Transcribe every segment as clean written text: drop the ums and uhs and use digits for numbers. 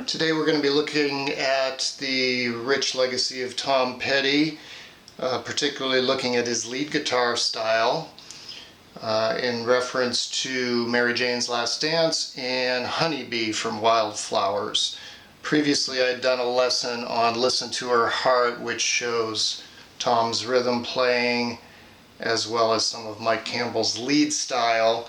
Today we're going to be looking at the rich legacy of Tom Petty, particularly looking at his lead guitar style in reference to Mary Jane's Last Dance and Honeybee from Wildflowers. Previously I'd done a lesson on Listen to Her Heart, which shows Tom's rhythm playing as well as some of Mike Campbell's lead style.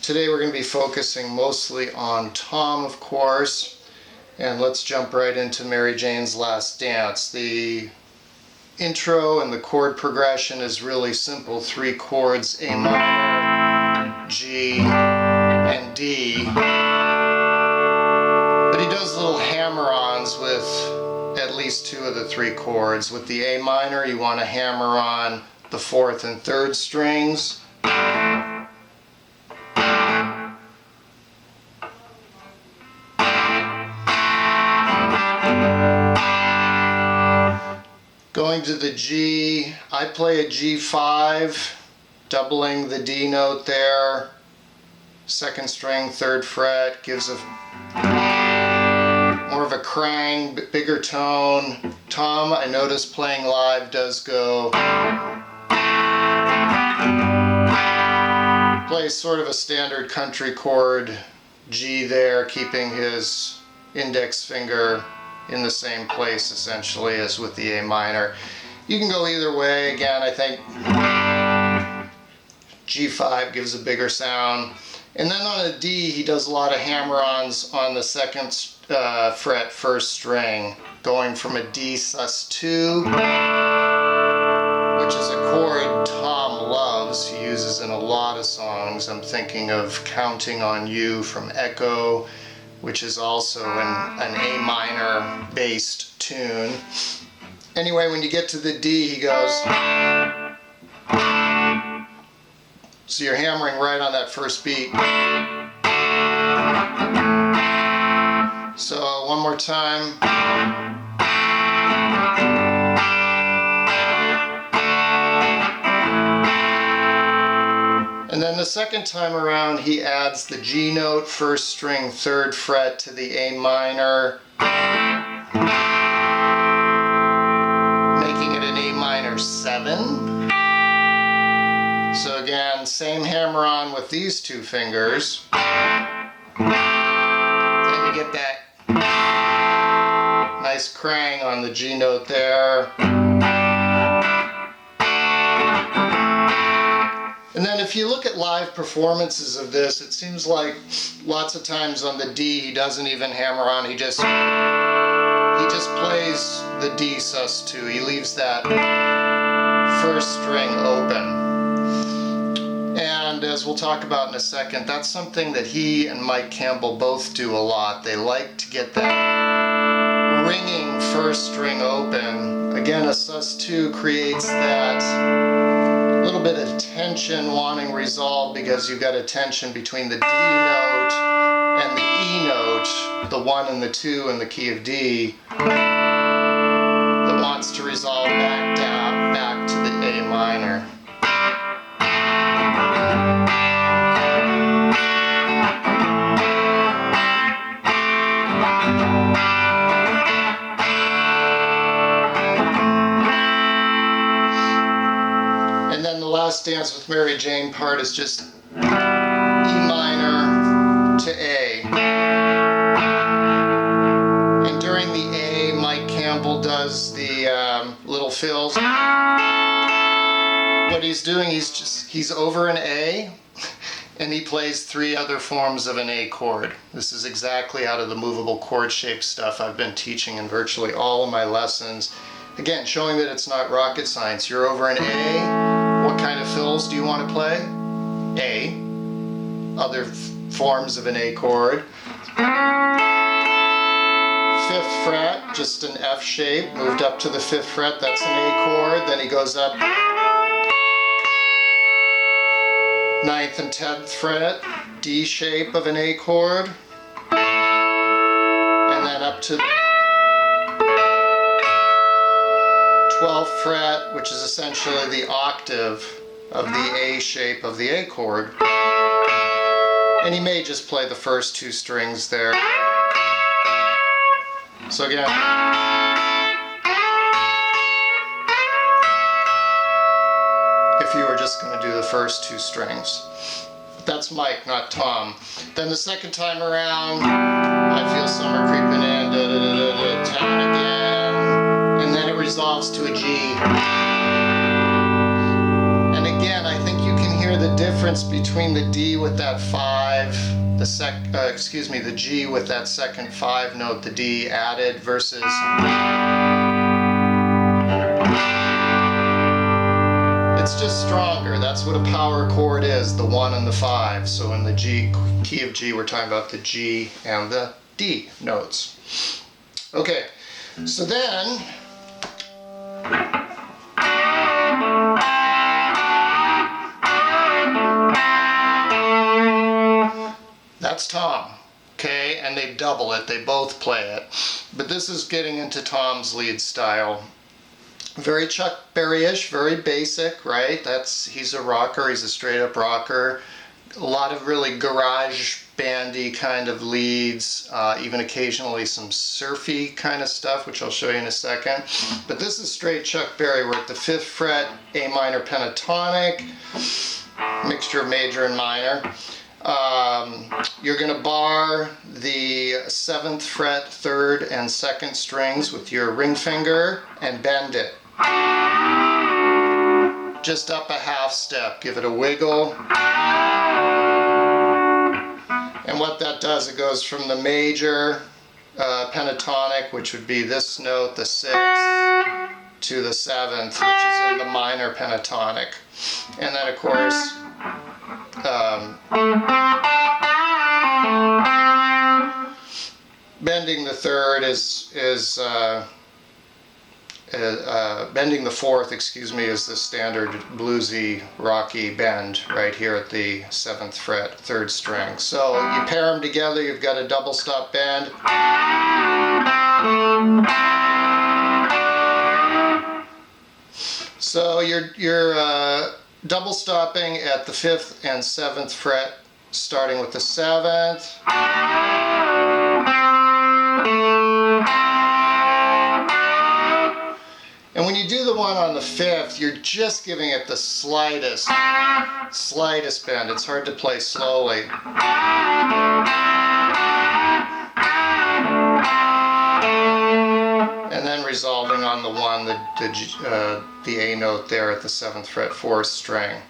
Today we're going to be focusing mostly on Tom, of course. And let's jump right into Mary Jane's Last Dance. The intro and the chord progression is really simple. 3 chords, A minor, G, and D. But he does little hammer-ons with at least 2 of the 3 chords. With the A minor, you want to hammer on the 4th and 3rd strings. Going to the G, I play a G5, doubling the D note there, 2nd string, 3rd fret, gives a more of a crang, bigger tone. Tom, I noticed playing live, does go, plays sort of a standard country chord G there, keeping his index finger in the same place essentially as with the A minor. You can go either way. Again, I think G5 gives a bigger sound. And then on a D, he does a lot of hammer-ons on the 2nd fret, 1st string, going from a D sus2, which is a chord Tom loves. He uses in a lot of songs. I'm thinking of Counting on You from Echo, which is also an A minor based tune. Anyway, when you get to the D, he goes, so you're hammering right on that first beat. So one more time. And then the second time around, he adds the G note, 1st string, 3rd fret to the A minor, making it an A minor 7. So again, same hammer on with these 2 fingers. Then you get that nice crang on the G note there. And then if you look at live performances of this, it seems like lots of times on the D he doesn't even hammer on, he just plays the D sus2. He leaves that 1st string open. And as we'll talk about in a second, that's something that he and Mike Campbell both do a lot. They like to get that ringing 1st string open. Again, a sus2 creates that little bit of tension wanting resolved because you've got a tension between the D note and the E note, the 1 and the 2 in the key of D, that wants to resolve back down, back to the A minor. Last Dance with Mary Jane part is just E minor to A. And during the A, Mike Campbell does the little fills. What he's doing, he's over an A, and he plays 3 other forms of an A chord. This is exactly out of the movable chord shape stuff I've been teaching in virtually all of my lessons. Again, showing that it's not rocket science. You're over an A. What kind of fills do you want to play? A. Other forms of an A chord. 5th fret, just an F shape, moved up to the 5th fret, that's an A chord. Then he goes up 9th and 10th fret, D shape of an A chord. then up to 12th fret, which is essentially the octave of the A shape of the A chord. And he may just play the first two strings there. So again, if you were just going to do the first two strings. But that's Mike, not Tom. Then the second time around, I feel summer creeping in, da da da da da, 10 again, and then it resolves to a G. And again, I think you can hear the difference between the D with that 5, the G with that second 5 note, the D added, versus it's just stronger. That's what a power chord is, the 1 and the 5. So in the G, key of G, we're talking about the G and the D notes. Okay, so then that's Tom, okay, and they double it, they both play it. But this is getting into Tom's lead style. Very Chuck Berry-ish, very basic, right? He's a rocker, he's a straight up rocker. A lot of really garage bandy kind of leads, even occasionally some surfy kind of stuff, which I'll show you in a second. But this is straight Chuck Berry. We're at the 5th fret, A minor pentatonic, mixture of major and minor. You're going to bar the 7th fret, 3rd and 2nd strings with your ring finger and bend it. Just up a half step, give it a wiggle. And what that does, it goes from the major pentatonic, which would be this note, the 6th, to the 7th, which is in the minor pentatonic. And then of course, bending the 3rd is bending the 4th, is the standard bluesy, rocky bend right here at the 7th fret, 3rd string. So you pair them together, you've got a double stop bend. So you're double stopping at the 5th and 7th fret, starting with the 7th. And when you do the one on the 5th, you're just giving it the slightest bend. It's hard to play slowly. And then resolving on the 1, the A note there at the 7th fret, 4th string.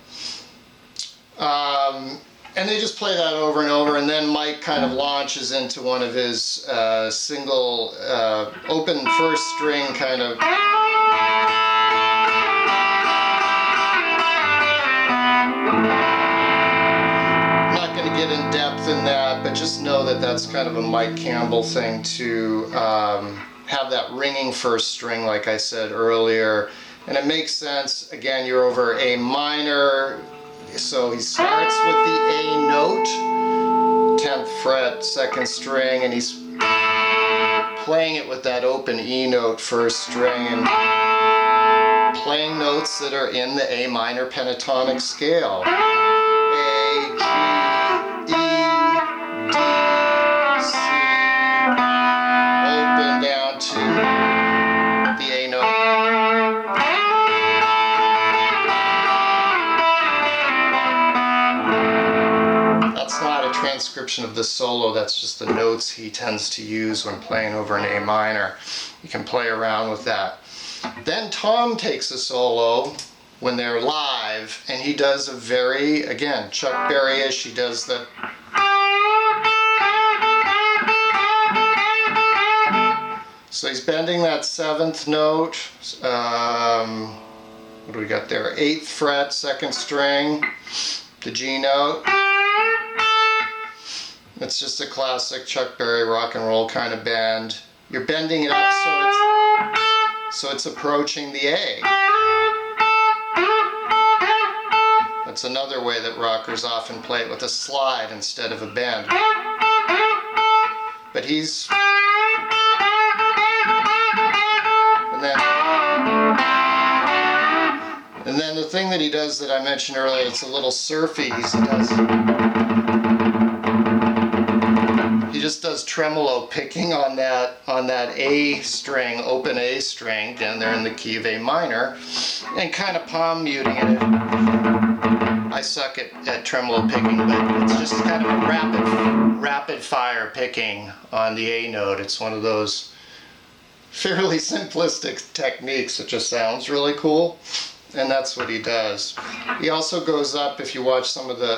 And they just play that over and over, and then Mike kind of launches into one of his single open first string kind of. I'm not going to get in depth in that, but just know that that's kind of a Mike Campbell thing to have that ringing first string, like I said earlier. And it makes sense. Again, you're over A minor. So he starts with the A note, 10th fret, 2nd string, and he's playing it with that open E note first string and playing notes that are in the A minor pentatonic scale. A, G, E, D, C, open down to the A note. Transcription of the solo, that's just the notes he tends to use when playing over an A minor. You can play around with that. Then Tom takes a solo when they're live, and he does a very, again, Chuck Berry-ish, he does the so he's bending that 7th note, what do we got there, 8th fret, 2nd string, the G note. It's just a classic Chuck Berry rock and roll kind of bend. You're bending it up so it's approaching the A. That's another way that rockers often play it, with a slide instead of a bend. But he's And then the thing that he does that I mentioned earlier, it's a little surfy. He just does tremolo picking on that A string, open A string down there in the key of A minor, and kind of palm muting it. I suck at tremolo picking, but it's just kind of a rapid fire picking on the A note. It's one of those fairly simplistic techniques that just sounds really cool, and that's what he does. He also goes up, if you watch some of the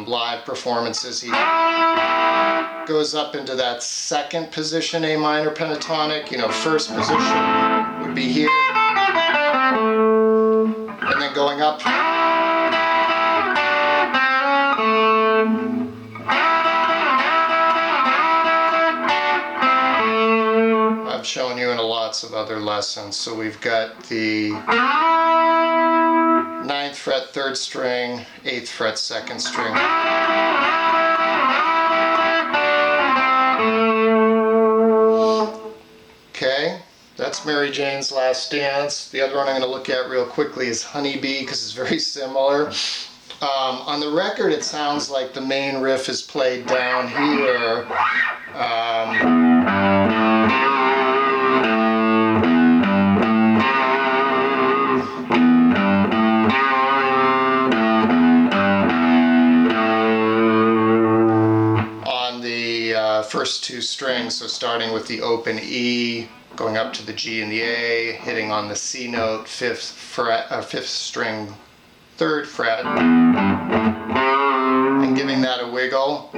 live performances, he goes up into that second position A minor pentatonic. You know, first position would be here, and then going up. I've shown you in lots of other lessons. So we've got the 9th fret 3rd string, 8th fret 2nd string. Okay, that's Mary Jane's Last Dance. The other one I'm going to look at real quickly is Honeybee, because it's very similar. On the record, it sounds like the main riff is played down here. First two strings, so starting with the open E, going up to the G and the A, hitting on the C note, 5th fret, 5th string, 3rd fret, and giving that a wiggle.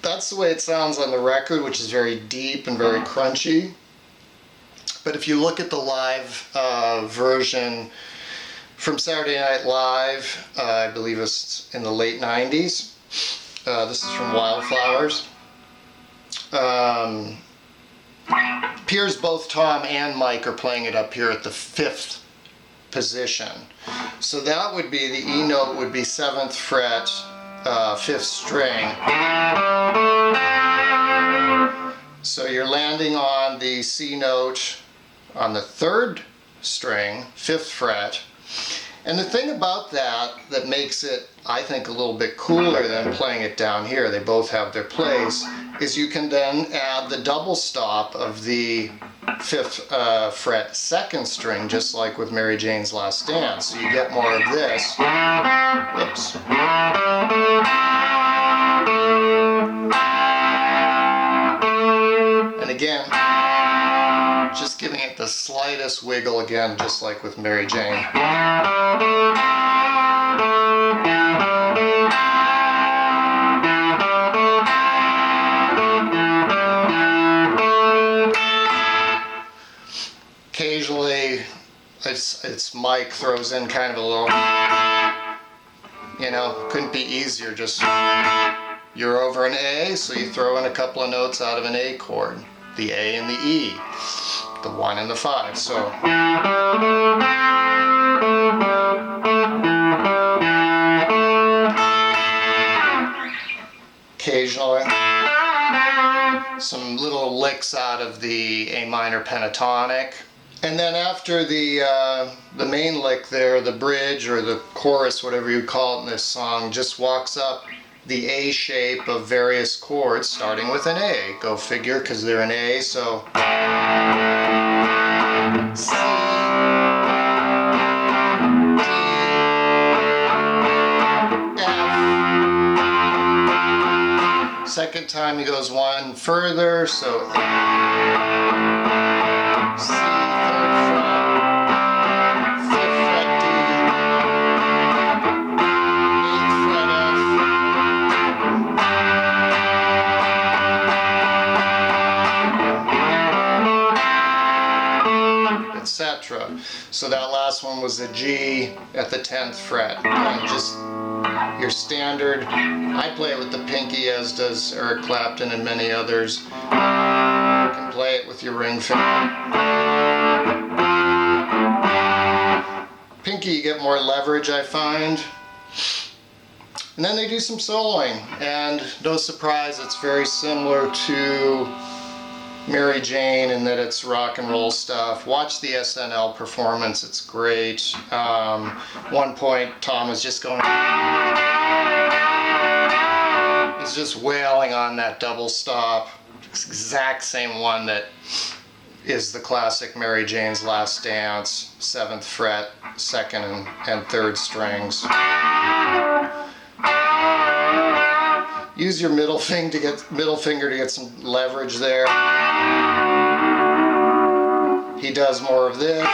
That's the way it sounds on the record, which is very deep and very crunchy. But if you look at the live version from Saturday Night Live, I believe it's in the late 90s. This is from Wildflowers. Appears both Tom and Mike are playing it up here at the 5th position. So that would be, the E note would be 7th fret, 5th string. So you're landing on the C note on the 3rd string, 5th fret. And the thing about that makes it, I think, a little bit cooler than playing it down here, they both have their place, is you can then add the double stop of the 5th fret 2nd string, just like with Mary Jane's Last Dance. So you get more of this. Whoops. And again, just giving it the slightest wiggle again, just like with Mary Jane. Occasionally, it's Mike throws in kind of a little, you know, couldn't be easier, just you're over an A, so you throw in a couple of notes out of an A chord, the A and the E, the 1 and the 5, so. Occasionally, some little licks out of the A minor pentatonic. And then after the main lick there, the bridge or the chorus, whatever you call it in this song, just walks up the A shape of various chords, starting with an A. Go figure, because they're an A, so C, D, F. Second time he goes one further, so C, 3rd fret, 5th fret D, 8th fret F, etc. So that last one was a G at the 10th fret. And just your standard. I play it with the pinky, as does Eric Clapton and many others. You can play it with your ring finger. pinky you get more leverage, I find. And then they do some soloing, and no surprise, it's very similar to Mary Jane in that it's rock and roll stuff. Watch the SNL performance, it's great. One point Tom was just going, he's just wailing on that double stop. It's the exact same one that is the classic Mary Jane's Last Dance, 7th fret, 2nd and 3rd strings. Use your middle finger to get some leverage there. He does more of this.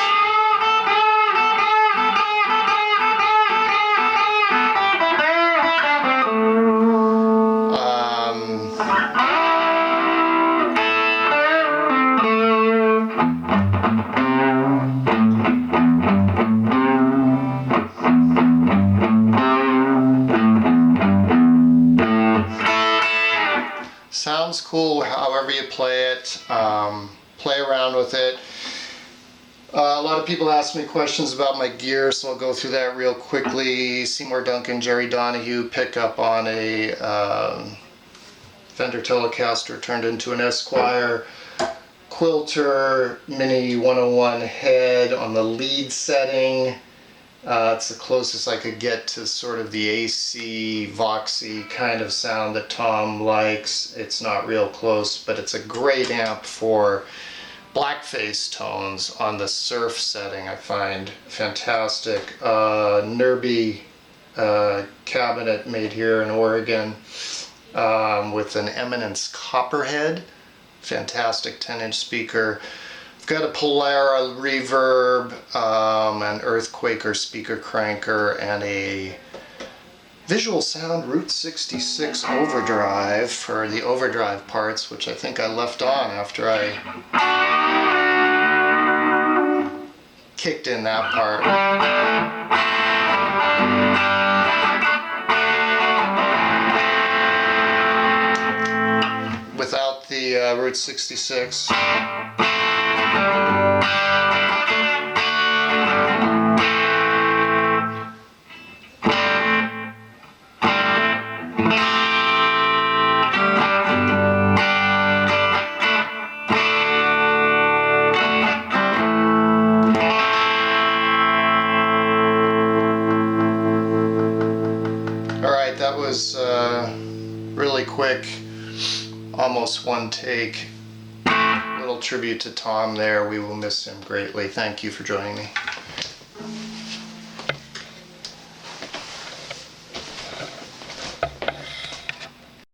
Sounds cool however you play it. Play around with it. A lot of people ask me questions about my gear, so I'll go through that real quickly. Seymour Duncan Jerry Donahue pickup on a Fender Telecaster turned into an Esquire. Quilter Mini 101 head on the lead setting. It's the closest I could get to sort of the AC, Voxy kind of sound that Tom likes. It's not real close, but it's a great amp for blackface tones on the surf setting. I find fantastic. Nerby cabinet made here in Oregon with an Eminence Copperhead. Fantastic 10-inch speaker. I've got a Polara reverb, an Earthquaker speaker cranker, and a Visual Sound Route 66 overdrive for the overdrive parts, which I think I left on after I kicked in that part. Without the Route 66. Alright, that was really quick, almost one take. Little tribute to Tom there. We will miss him greatly. Thank you for joining me.